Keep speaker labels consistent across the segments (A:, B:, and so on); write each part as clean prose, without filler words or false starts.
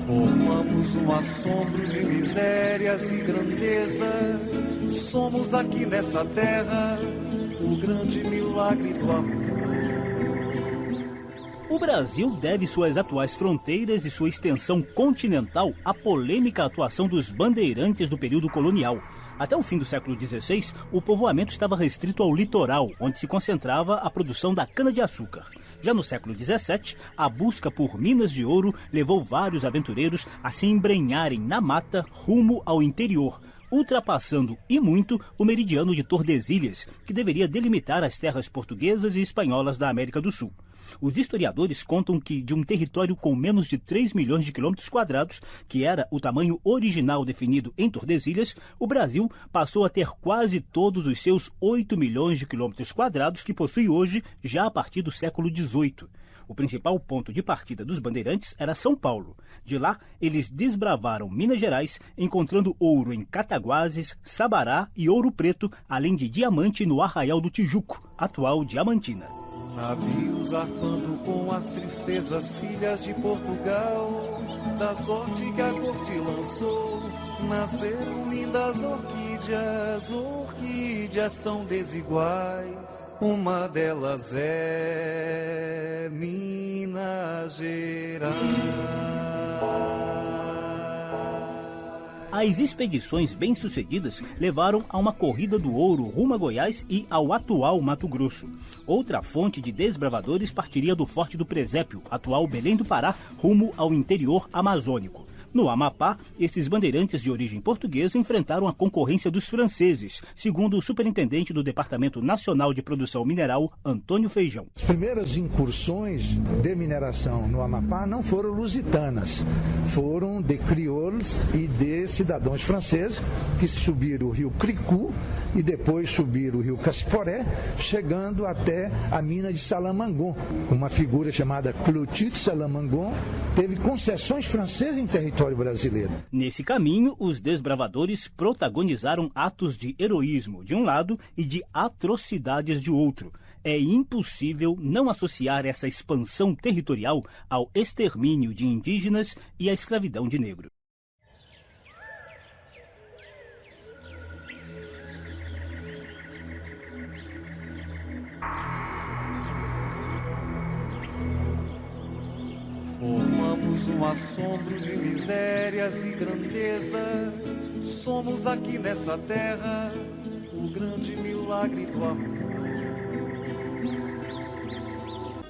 A: Formamos um assombro de misérias e grandezas. Somos aqui nessa terra o grande milagre do amor.
B: O Brasil deve suas atuais fronteiras e sua extensão continental à polêmica atuação dos bandeirantes do período colonial. Até o fim do século XVI, o povoamento estava restrito ao litoral, onde se concentrava a produção da cana-de-açúcar. Já no século XVII, a busca por minas de ouro levou vários aventureiros a se embrenharem na mata rumo ao interior, ultrapassando e muito o meridiano de Tordesilhas, que deveria delimitar as terras portuguesas e espanholas da América do Sul. Os historiadores contam que de um território com menos de 3 milhões de quilômetros quadrados, que era o tamanho original definido em Tordesilhas, o Brasil passou a ter quase todos os seus 8 milhões de quilômetros quadrados que possui hoje, já a partir do século XVIII. O principal ponto de partida dos bandeirantes era São Paulo. De lá, eles desbravaram Minas Gerais, encontrando ouro em Cataguases, Sabará e Ouro Preto, além de diamante no Arraial do Tijuco, atual Diamantina.
A: Navios arpando com as tristezas, filhas de Portugal, da sorte que a corte lançou, nasceram lindas orquídeas, orquídeas tão desiguais. Uma delas é Minas Gerais.
B: As expedições bem-sucedidas levaram a uma corrida do ouro rumo a Goiás e ao atual Mato Grosso. Outra fonte de desbravadores partiria do Forte do Presépio, atual Belém do Pará, rumo ao interior amazônico. No Amapá, esses bandeirantes de origem portuguesa enfrentaram a concorrência dos franceses, segundo o superintendente do Departamento Nacional de Produção Mineral, Antônio Feijão.
C: As primeiras incursões de mineração no Amapá não foram lusitanas, foram de crioulos e de cidadãos franceses que subiram o rio Cricu e depois subiram o rio Cassiporé, chegando até a mina de Salamangon. Uma figura chamada Clotilde Salamangon teve concessões francesas em território brasileiro.
B: Nesse caminho, os desbravadores protagonizaram atos de heroísmo de um lado e de atrocidades de outro. É impossível não associar essa expansão territorial ao extermínio de indígenas e à escravidão de negros.
A: Formamos um assombro de misérias e grandezas. Somos aqui nessa terra o grande milagre do amor.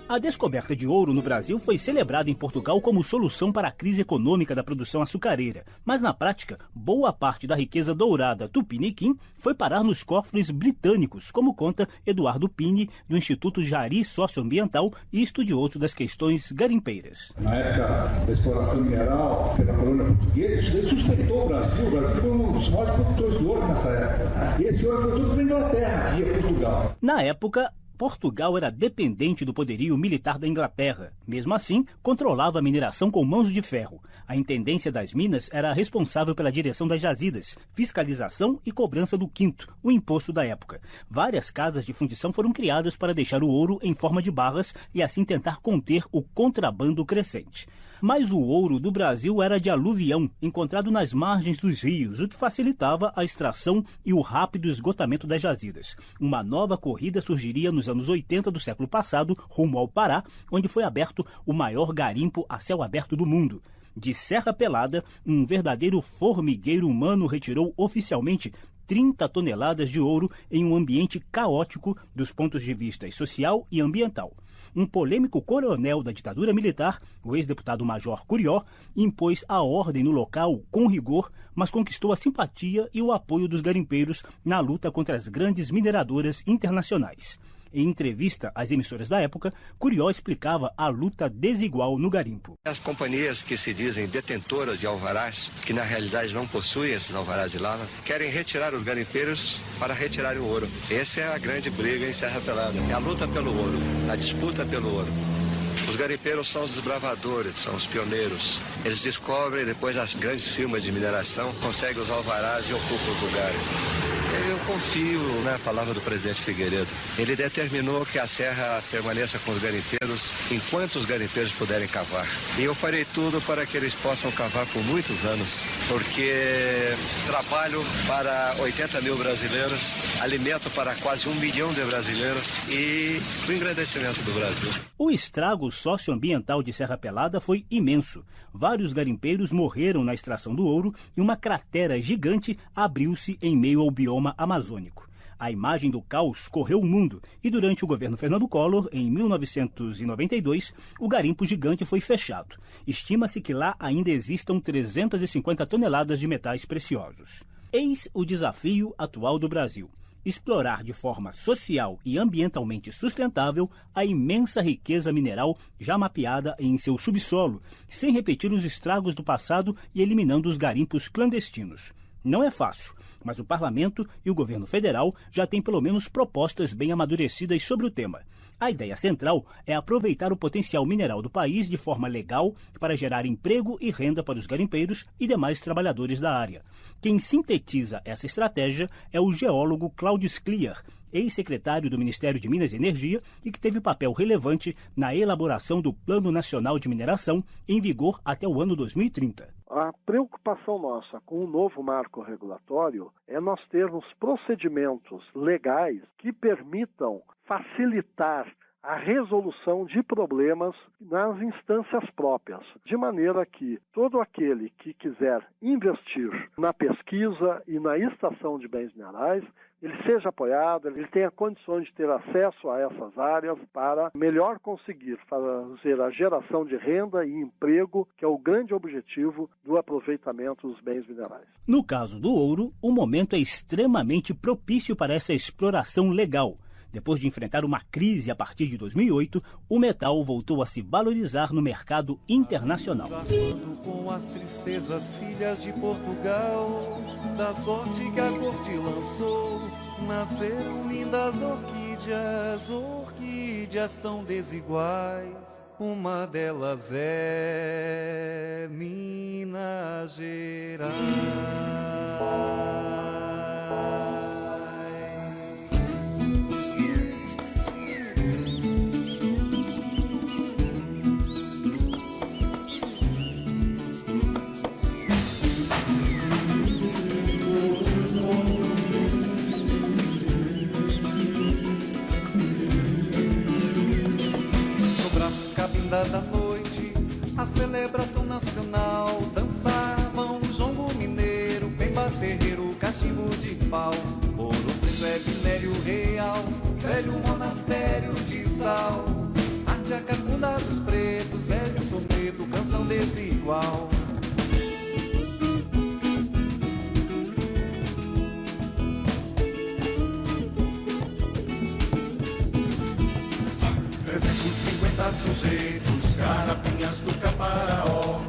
B: A descoberta de ouro no Brasil foi celebrada em Portugal como solução para a crise econômica da produção açucareira, mas na prática, boa parte da riqueza dourada tupiniquim foi parar nos cofres britânicos, como conta Eduardo Pini, do Instituto Jari Socioambiental e estudioso das questões garimpeiras.
D: Na época da exploração mineral pela colônia portuguesa, isso daí sustentou o Brasil. O Brasil foi um dos maiores produtores de ouro nessa época. E esse ouro foi tudo para a Inglaterra e a Portugal.
B: Na época, Portugal era dependente do poderio militar da Inglaterra. Mesmo assim, controlava a mineração com mãos de ferro. A intendência das minas era responsável pela direção das jazidas, fiscalização e cobrança do quinto, o imposto da época. Várias casas de fundição foram criadas para deixar o ouro em forma de barras e assim tentar conter o contrabando crescente. Mas o ouro do Brasil era de aluvião, encontrado nas margens dos rios, o que facilitava a extração e o rápido esgotamento das jazidas. Uma nova corrida surgiria nos anos 80 do século passado, rumo ao Pará, onde foi aberto o maior garimpo a céu aberto do mundo. De Serra Pelada, um verdadeiro formigueiro humano retirou oficialmente 30 toneladas de ouro em um ambiente caótico dos pontos de vista social e ambiental. Um polêmico coronel da ditadura militar, o ex-deputado Major Curió, impôs a ordem no local com rigor, mas conquistou a simpatia e o apoio dos garimpeiros na luta contra as grandes mineradoras internacionais. Em entrevista às emissoras da época, Curió explicava a luta desigual no garimpo.
E: As companhias que se dizem detentoras de alvarás, que na realidade não possuem esses alvarás de lava, querem retirar os garimpeiros para retirarem o ouro. Essa é a grande briga em Serra Pelada. É a luta pelo ouro, a disputa pelo ouro. Os garimpeiros são os desbravadores, são os pioneiros. Eles descobrem, depois as grandes firmas de mineração conseguem os alvarás e ocupam os lugares. Eu confio na palavra do presidente Figueiredo. Ele determinou que a serra permaneça com os garimpeiros enquanto os garimpeiros puderem cavar. E eu farei tudo para que eles possam cavar por muitos anos, porque trabalho para 80 mil brasileiros, alimento para quase 1 milhão de brasileiros e o engrandecimento do Brasil.
B: O estrago socioambiental de Serra Pelada foi imenso. Vários garimpeiros morreram na extração do ouro e uma cratera gigante abriu-se em meio ao bioma amazônico. A imagem do caos correu o mundo e durante o governo Fernando Collor, em 1992, o garimpo gigante foi fechado. Estima-se que lá ainda existam 350 toneladas de metais preciosos. Eis o desafio atual do Brasil: explorar de forma social e ambientalmente sustentável a imensa riqueza mineral já mapeada em seu subsolo, sem repetir os estragos do passado e eliminando os garimpos clandestinos. Não é fácil, mas o Parlamento e o governo federal já têm pelo menos propostas bem amadurecidas sobre o tema. A ideia central é aproveitar o potencial mineral do país de forma legal para gerar emprego e renda para os garimpeiros e demais trabalhadores da área. Quem sintetiza essa estratégia é o geólogo Cláudio Scliar, ex-secretário do Ministério de Minas e Energia e que teve papel relevante na elaboração do Plano Nacional de Mineração, em vigor até o ano 2030.
F: A preocupação nossa com o novo marco regulatório é nós termos procedimentos legais que permitam facilitar a resolução de problemas nas instâncias próprias, de maneira que todo aquele que quiser investir na pesquisa e na extração de bens minerais, ele seja apoiado, ele tenha condições de ter acesso a essas áreas para melhor conseguir fazer a geração de renda e emprego, que é o grande objetivo do aproveitamento dos bens minerais.
B: No caso do ouro, o momento é extremamente propício para essa exploração legal. Depois de enfrentar uma crise a partir de 2008, o metal voltou a se valorizar no mercado internacional.
A: Com as tristezas filhas de Portugal, da sorte que a corte lançou, nasceram lindas orquídeas, orquídeas tão desiguais. Uma delas é Minas Gerais. Da noite, a celebração nacional, dançavam jongo mineiro, pemba ferreiro, cachimbo de pau, ouro preto é minério real, velho monastério de sal, arte a cacunda dos pretos, velho soneto, canção desigual. Sujeitos, carapinhas do Caparaó,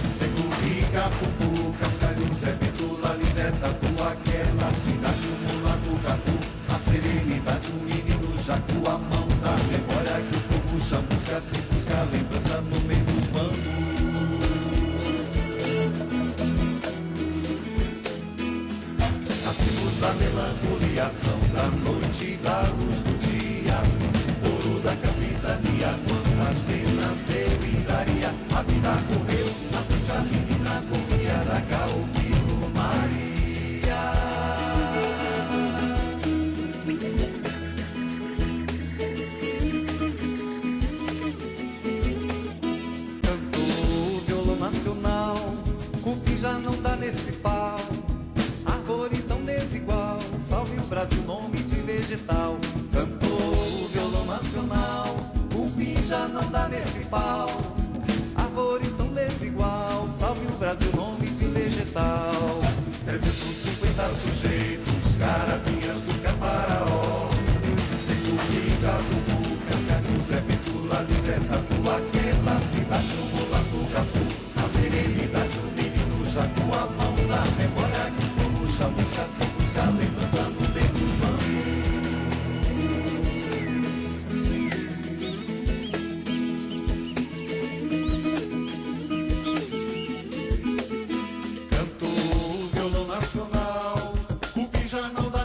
A: Securi, Capupu, Cascalhos, é Petula, Liseta, tua aquela cidade, o mulato, Cafu, a serenidade, o menino, Jacu, a mão da memória que o fogo chamusca, se busca lembrança no meio dos bambus. As tribos da melancolia são da noite e da luz do dia, ouro da capitania, quantas penas deu e daria. A vida correu, na frente a menina corria da Caupiro Maria. Cantou o violão nacional, Cupi já não dá nesse pau. Árvore tão desigual, salve o Brasil, nome de vegetal. Cantou o violão nacional, Cupi já não dá nesse pau. Árvore tão desigual, salve o Brasil, nome de vegetal. 350 sujeitos, carapinhas do Caparaó, Securi, Capupu, Cascalhos, Zé Petula, Liseta, tua aquela cidade, o mulato, Cafu, a serenidade, o menino, Jacu, a mão da memória que o fogo chamusca, se busca lembrança no meio dos bambus. Cantou o violão nacional, o que já não dá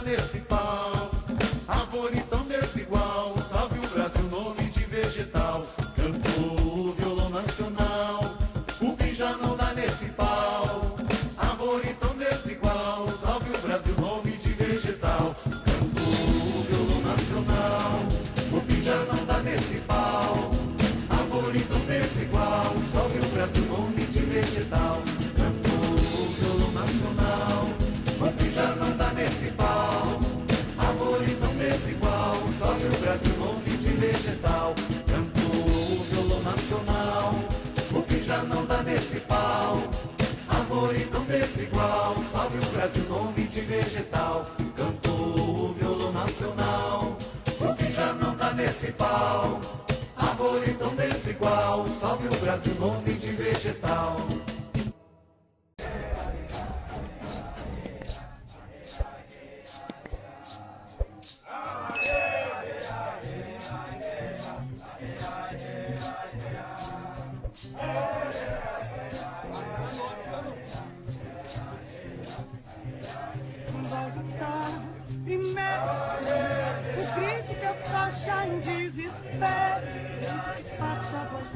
A: desigual, salve o Brasil, nome de vegetal. Cantou o violão nacional, o que já não dá nesse pau. Árvore tão desigual, salve o Brasil, nome de vegetal.
G: O crítico afrouxa em desespero, passa a voz.